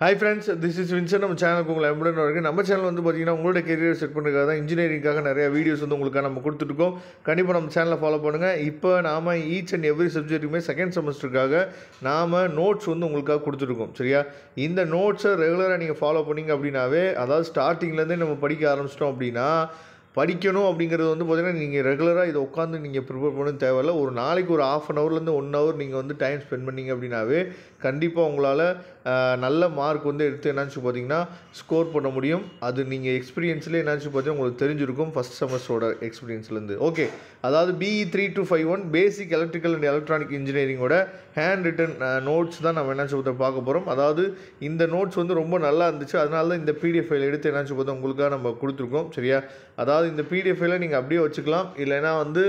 Hi friends, this is Vincent. நம்ம சேனலுக்கு உங்களை அன்புடன் வரவேற்கிறேன். நம்ம சேனல் வந்து பார்த்தீங்கன்னா உங்களோட கெரியர் செட் பண்ணுறதுக்காக தான் இன்ஜினியரிங்காக நிறைய வீடியோஸ் வந்து உங்களுக்காக நம்ம கொடுத்துருக்கோம். கண்டிப்பாக நம்ம சேனலை ஃபாலோ பண்ணுங்கள். இப்போ நாம் ஈச் அண்ட் எவ்ரி சப்ஜெக்ட்டுமே செகண்ட் செமஸ்டருக்காக நாம் நோட்ஸ் வந்து உங்களுக்காக கொடுத்துருக்கோம். சரியா? இந்த நோட்ஸை ரெகுலராக நீங்கள் ஃபாலோ பண்ணிங்க அப்படின்னாவே, அதாவது ஸ்டார்டிங்லேருந்தே நம்ம படிக்க ஆரம்பிச்சிட்டோம் அப்படின்னா, படிக்கணும் அப்படிங்கிறது வந்து பார்த்திங்கன்னா நீங்கள் ரெகுலராக இதை உட்காந்து நீங்கள் ப்ரிப்பேர் பண்ண தேவையில்ல. ஒரு நாளைக்கு ஒரு 1/2 ஹவர்லேருந்து 1 ஹவர் நீங்கள் வந்து டைம் ஸ்பெண்ட் பண்ணிங்க அப்படின்னாவே கண்டிப்பாக உங்களால் நல்ல மார்க் வந்து எடுத்து என்னாச்சு பார்த்தீங்கன்னா ஸ்கோர் பண்ண முடியும். அது நீங்கள் எக்ஸ்பீரியன்ஸ்லேயே என்னாச்சு பார்த்தீங்கன்னா உங்களுக்கு தெரிஞ்சிருக்கும் ஃபஸ்ட் செமஸ்டரோட எக்ஸ்பீரியன்ஸ்லேருந்து. ஓகே, அதாவது BE 3251 basic electrical and electronic இன்ஜினியரிங்கோட ஹேண்ட் ரிட்டன் நோட்ஸ் தான் நம்ம என்னாச்சு பார்க்க போகிறோம். அதாவது இந்த நோட்ஸ் வந்து ரொம்ப நல்லா இருந்துச்சு, அதனால தான் இந்த PDF ஃபைல் எடுத்து என்னாச்சு பார்த்தா உங்களுக்காக நம்ம கொடுத்துருக்கோம். சரியா? அதாவது இந்த PDF ஃபைலை நீங்கள் அப்படியே வச்சுக்கலாம், இல்லைனா வந்து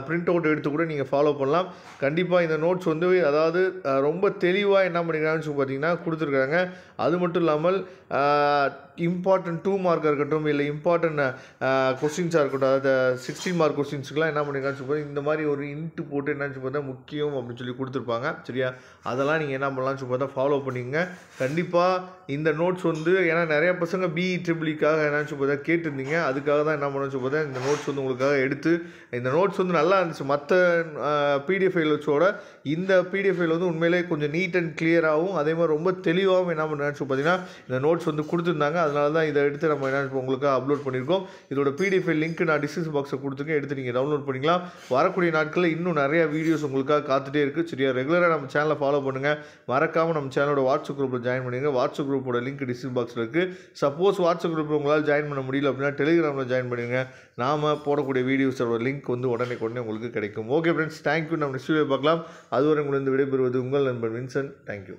பிரிண்ட் அவுட் எடுத்து கூட நீங்கள் ஃபாலோ பண்ணலாம். கண்டிப்பாக இந்த நோட்ஸ் வந்து அதாவது ரொம்ப தெளிவாக என்ன பண்ணிக்கிறாங்கன்னு பார்த்தீங்கன்னா கொடுத்துருக்காங்க. அது மட்டும் இல்லாமல் இம்பார்ட்டன்ட் 2 மார்க்காக இருக்கட்டும், இல்லை இம்பார்ட்டன்ட் கொஸ்டின்ஸாக இருக்கட்டும், அதாவது 16 மார்க் கொஸ்டின்ஸுக்குலாம் என்ன பண்ணிக்கிறான்னு சொல்லி இந்த மாதிரி ஒரு இன்ட்டு போட்டு என்னன்னு பார்த்தா முக்கியம் அப்படின்னு சொல்லி கொடுத்துருப்பாங்க. சரியா? அதெல்லாம் நீங்கள் என்ன பண்ணலாம்னு சொல்லி பார்த்தா ஃபாலோ பண்ணிங்க. கண்டிப்பாக இந்த நோட்ஸ் வந்து ஏன்னா நிறைய பசங்க BE EEEக்காக என்னன்னு பார்த்தா கேட்டிருந்தீங்க, அதுக்காக தான் என்ன பண்ணணும்னு பார்த்தா இந்த நோட்ஸ் வந்து உங்களுக்காக எடுத்து இந்த நோட்ஸ் வந்து நல்லா இருந்துச்சு. மற்ற PDF ஃபைல் வச்சோட இந்த PDF ஃபைல் வந்து உண்மையிலே கொஞ்சம் நீட் அண்ட் கிளியராகவும் அதே மாதிரி ரொம்ப தெளிவாகவும் என்ன பண்ணுறேன்னு பார்த்தீங்கன்னா இந்த நோட்ஸ் வந்து கொடுத்துருந்தாங்க. அதனால தான் இதை எடுத்து நம்ம என்ன உங்களுக்கு அப்லோட் பண்ணியிருக்கோம். இதோட PDF ஃபைல் லிங்க் நான் டிஸ்கிரிப்ஷன் பாக்ஸில் கொடுத்துருக்கேன், எடுத்து நீங்கள் டவுன்லோட் பண்ணிக்கலாம். வரக்கூடிய நாட்களில் இன்னும் நிறைய வீடியோஸ் உங்களுக்காக காத்துட்டே இருக்குது. சரியா? ரெகுலராக நம்ம சேனலை ஃபாலோ பண்ணுங்கள். மறக்காமல் நம்ம சேனலோட வாட்ஸ்அப் குரூப்பில் ஜாயின் பண்ணுங்கள். வாட்ஸ்அப் குரூப்போட லிங்க் டிஸ்கிரிப்ஷன் பாக்ஸில் இருக்குது. சப்போஸ் வாட்ஸ்அப் குரூப்பில் உங்களால் ஜாயின் பண்ண முடியல அப்படின்னா டெலிகிராமில் ஜாயின் பண்ணுங்க. நாம் போடக்கூடிய வீடியோஸோட லிங்க் வந்து உடனே உங்களுக்கு கிடைக்கும். Okay friends, thank you. நம்ம நெக்ஸ்ட் வீடியோ பார்க்கலாம். அதுவரை உங்களுக்கு விடைபெறுவது உங்கள் நண்பன் வின்சென்ட். தேங்க்யூ.